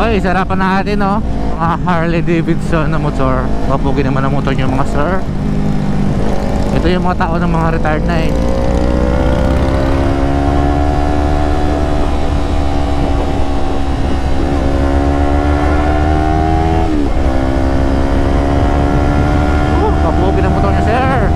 Okay, sarapan natin, no? Mga Harley Davidson na motor. Mapugi naman ang motor nyo, mga sir. Ito yung mga tao ng mga retired na eh. Mapugi ng motor nyo, sir.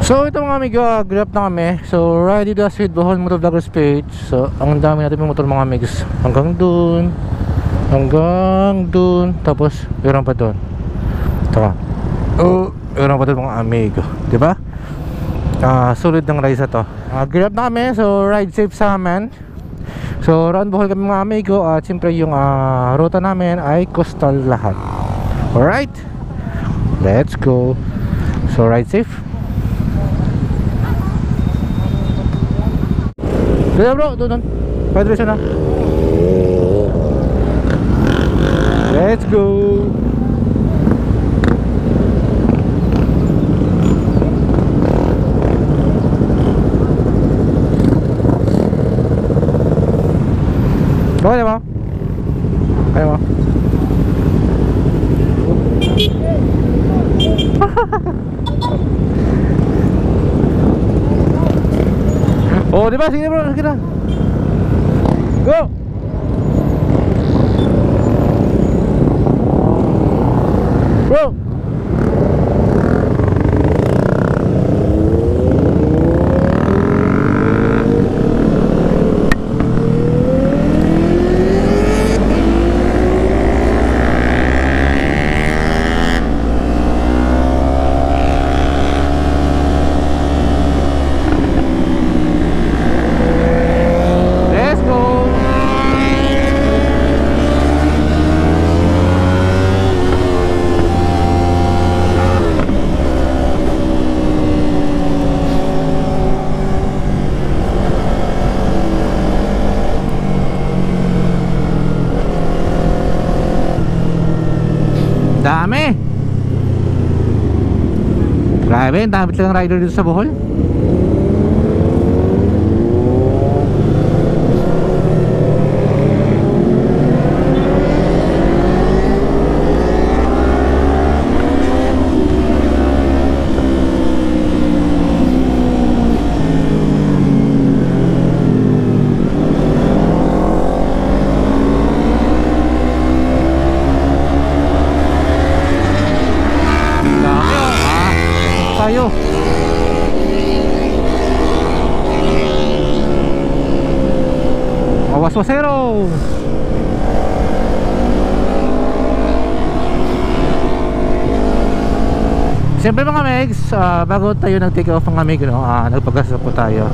So ito mga amigo, grab na kami. So ride with us with Bohol Motor Vloggers page. So ang dami natin yung motor mga amigs. Hanggang dun, tapos meron pa dun. Tara. Meron pa dun mga amigo, diba? Solid ng ride sa to. Grab na kami, so ride safe sa amin. So round Bohol kami mga amigo. At siyempre yung ruta namin ay coastal lahat. Alright, let's go. So ride safe. Doon bro, doon. Pwede siya na. Let's go. Okay na ba? Kaya mo? Oh, di ba? Sige bro, sige na. Go! Bro! Dami. Grabe, dami talagang rider dito sa Bohol. Tayo. Waswasero. Siyempre mga megs, bago tayo nag-take off mga amigo, no? Nagpagas na po tayo.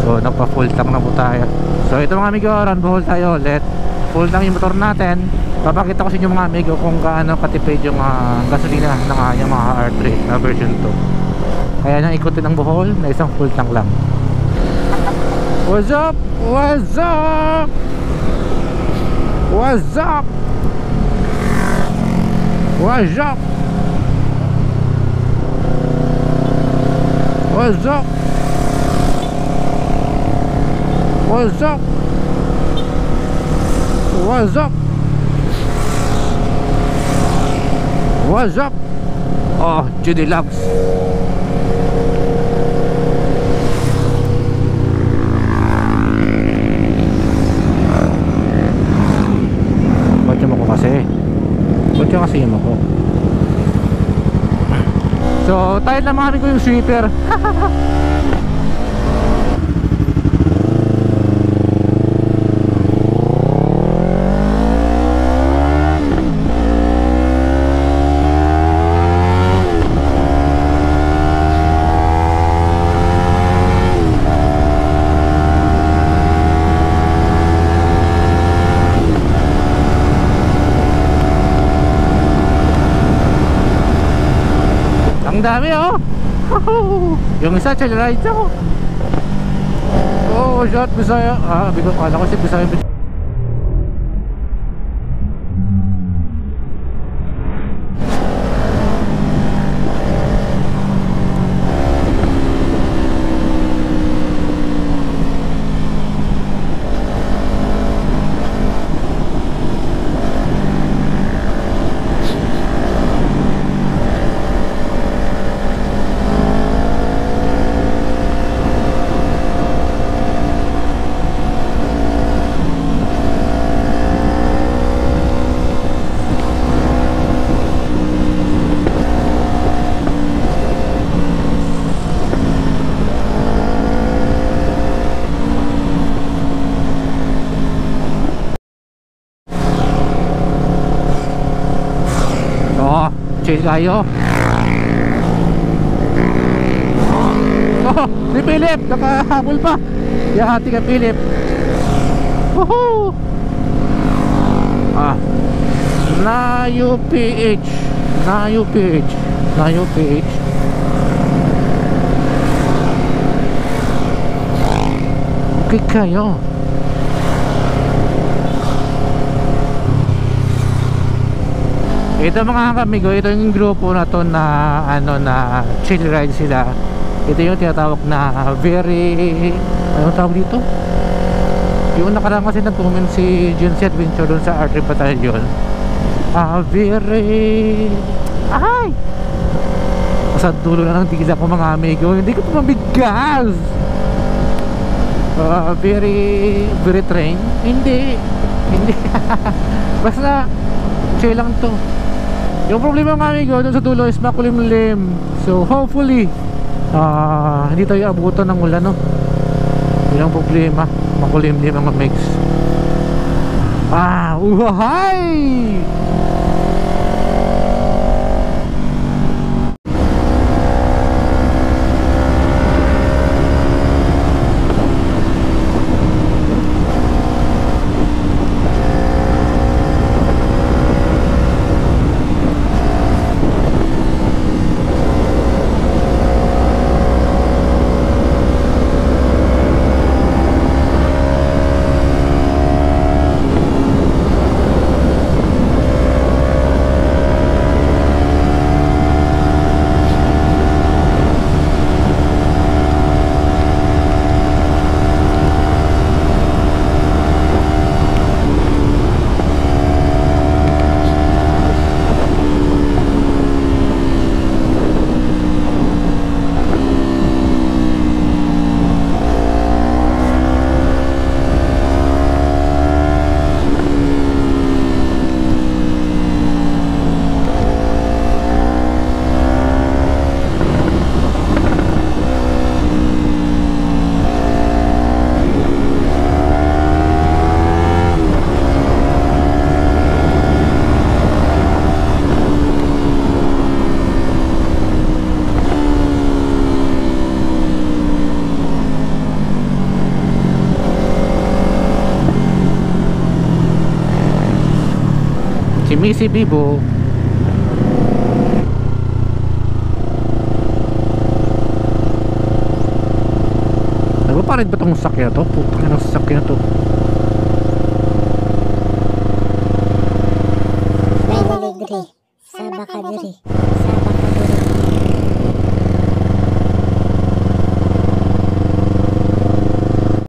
So nagpa-full tank na po tayo. So ito mga amigo, run Bohol tayo ulit. Full tank yung motor natin. Papakita ko sa inyo mga amigo kung gaano katipid yung gasolina ng Yamaha R3 na version 2. Kaya nang ikutin ang Bohol na isang full tank lang. What's up? What's up? What's up? What's up? What's up? What's up? What's up? What's up? Oh, Judy Loves. Ba't yung kasi ako? So, tayo na mga ko yung sweeper. Ang dami oh. Yung isa chill rides ako. Oh shot Bisaya. Bigo kala ko si Bisaya. Chill kayo. Oh, si Philip nakahabol pa. Yahati ka Philip. Woohoo. Na UPH. Na UPH. Na UPH. Okay kayo. Ito mga kamigo, ito yung grupo na to na na chill ride sila. Ito yung tinatawag na very, anong tawag dito? Yung nakaraan kasi nag-comment si Junsi Adventure dun sa R3 Battalion. Very, sa dulo na ng tigil ako mga amigo. Hindi ko pa mabigkas. Very train. Hindi basta chill lang to. Yung problema mga amigo dun sa dulo is makulimlim. So hopefully hindi tayo abutan ng ulan, no? Yun ang problema, makulimlim ang mix. Uhahay! Si Missy Bibo. Nagpapalit ba itong sakya to? Putang ina ng sakya to. May naligri sa Bakadiri.